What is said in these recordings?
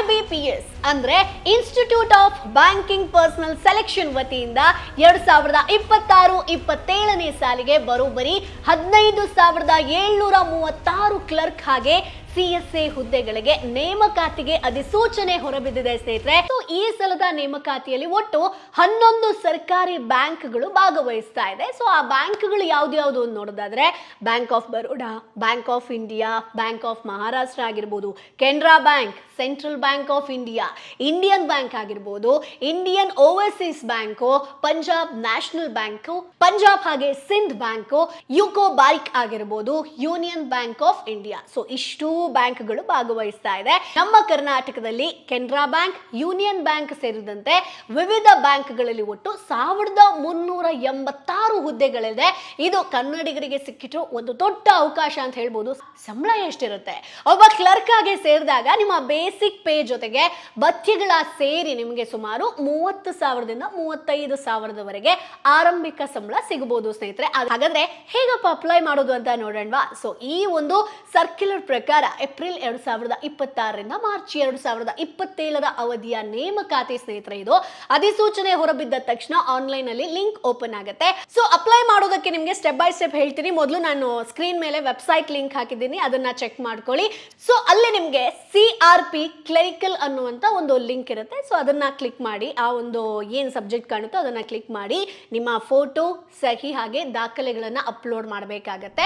IBPS ಅಂದ್ರೆ institute of banking personal selection ವತಿಯಿಂದ 2026-27ನೇ ಸಾಲಿಗೆ ಬರೋಬ್ಬರಿ 15,736 ಕ್ಲರ್ಕ್ ಹಾಗೆ CSA ಹುದ್ದೆಗಳಿಗೆ ನೇಮಕಾತಿಗೆ ಅಧಿಸೂಚನೆ ಹೊರಬಿದ್ದಿದೆ ಸ್ನೇಹಿತರೆ. ಈ ಸಲದ ನೇಮಕಾತಿಯಲ್ಲಿ ಒಟ್ಟು 11 ಸರ್ಕಾರಿ ಬ್ಯಾಂಕ್ಗಳು ಭಾಗವಹಿಸ್ತಾ ಇದೆ. ಸೊ ಆ ಬ್ಯಾಂಕ್ಗಳು ಯಾವ್ದು ನೋಡೋದಾದ್ರೆ Bank of Baroda, Bank of India, Bank of Maharashtra ಆಗಿರ್ಬೋದು, Canara Bank, Central Bank of India, Indian Bank ಆಗಿರ್ಬೋದು, Indian Overseas Bank, Punjab National Bank, Punjab ಹಾಗೆ ಸಿಂಧ್ ಬ್ಯಾಂಕು, ಯುಕೋ ಬ್ಯಾಂಕ್ ಆಗಿರ್ಬೋದು, Union Bank of India. So ಇಷ್ಟು ಬ್ಯಾಂಕ್ಗಳು ಭಾಗವಹಿಸ್ತಾ ಇದೆ. ನಮ್ಮ ಕರ್ನಾಟಕದಲ್ಲಿ ಕೆನರಾ ಬ್ಯಾಂಕ್, ಯೂನಿಯನ್ ಬ್ಯಾಂಕ್ ಸೇರಿದಂತೆ ವಿವಿಧ ಬ್ಯಾಂಕ್ಗಳಲ್ಲಿ ಒಟ್ಟು 1,386 ಹುದ್ದೆಗಳಿದೆ. ಇದು ಕನ್ನಡಿಗರಿಗೆ ಸಿಕ್ಕಿಟ್ಟು ಒಂದು ದೊಡ್ಡ ಅವಕಾಶ ಅಂತ ಹೇಳ್ಬೋದು. ಸಂಬಳ ಎಷ್ಟಿರುತ್ತೆ? ಒಬ್ಬ ಕ್ಲರ್ಕ್ ಆಗಿ ಸೇರಿದಾಗ ನಿಮ್ಮ ಬೇಸಿಕ್ ಪೇ ಜೊತೆಗೆ ಭತ್ಯೆಗಳ ಸೇರಿ ನಿಮಗೆ ಸುಮಾರು 30,000ದಿಂದ 35,000ದವರೆಗೆ ಆರಂಭಿಕ ಸಂಬಳ ಸಿಗಬಹುದು ಸ್ನೇಹಿತರೆ. ಹಾಗಾದ್ರೆ ಹೇಗಪ್ಪ ಅಪ್ಲೈ ಮಾಡೋದು ಅಂತ ನೋಡೋಣವಾ? ಸೊ ಈ ಒಂದು ಸರ್ಕ್ಯುಲರ್ ಪ್ರಕಾರ ಏಪ್ರಿಲ್ 2026ರಿಂದ ಮಾರ್ಚ್ 2027ರ ಅವಧಿಯ ನೇಮಕಾತಿ ಸ್ನೇಹಿತರೆ. ಇದು ಅಧಿಸೂಚನೆ ಹೊರಬಿದ್ದ ತಕ್ಷಣ ಆನ್ಲೈನ್ ಅಲ್ಲಿ ಲಿಂಕ್ ಓಪನ್ ಆಗುತ್ತೆ. ಸೊ ಅಪ್ಲೈ ಮಾಡೋದಕ್ಕೆ ನಿಮಗೆ ಸ್ಟೆಪ್ ಬೈ ಸ್ಟೆಪ್ ಹೇಳ್ತೀನಿ. ಮೊದಲು ನಾನು ಸ್ಕ್ರೀನ್ ಮೇಲೆ ವೆಬ್ಸೈಟ್ ಲಿಂಕ್ ಹಾಕಿದ್ದೀನಿ, ಅದನ್ನ ಚೆಕ್ ಮಾಡ್ಕೊಳ್ಳಿ. ಸೊ ಅಲ್ಲಿ ನಿಮಗೆ CRP ಕ್ಲರಿಕಲ್ ಅನ್ನುವಂತ ಒಂದು ಲಿಂಕ್ ಇರುತ್ತೆ. ಸೊ ಅದನ್ನ ಕ್ಲಿಕ್ ಮಾಡಿ, ಆ ಒಂದು ಏನ್ ಸಬ್ಜೆಕ್ಟ್ ಕಾಣುತ್ತೋ ಅದನ್ನ ಕ್ಲಿಕ್ ಮಾಡಿ ನಿಮ್ಮ ಫೋಟೋ, ಸಹಿ ಹಾಗೆ ದಾಖಲೆಗಳನ್ನ ಅಪ್ಲೋಡ್ ಮಾಡಬೇಕಾಗತ್ತೆ.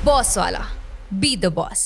Boss Vala, B the boss.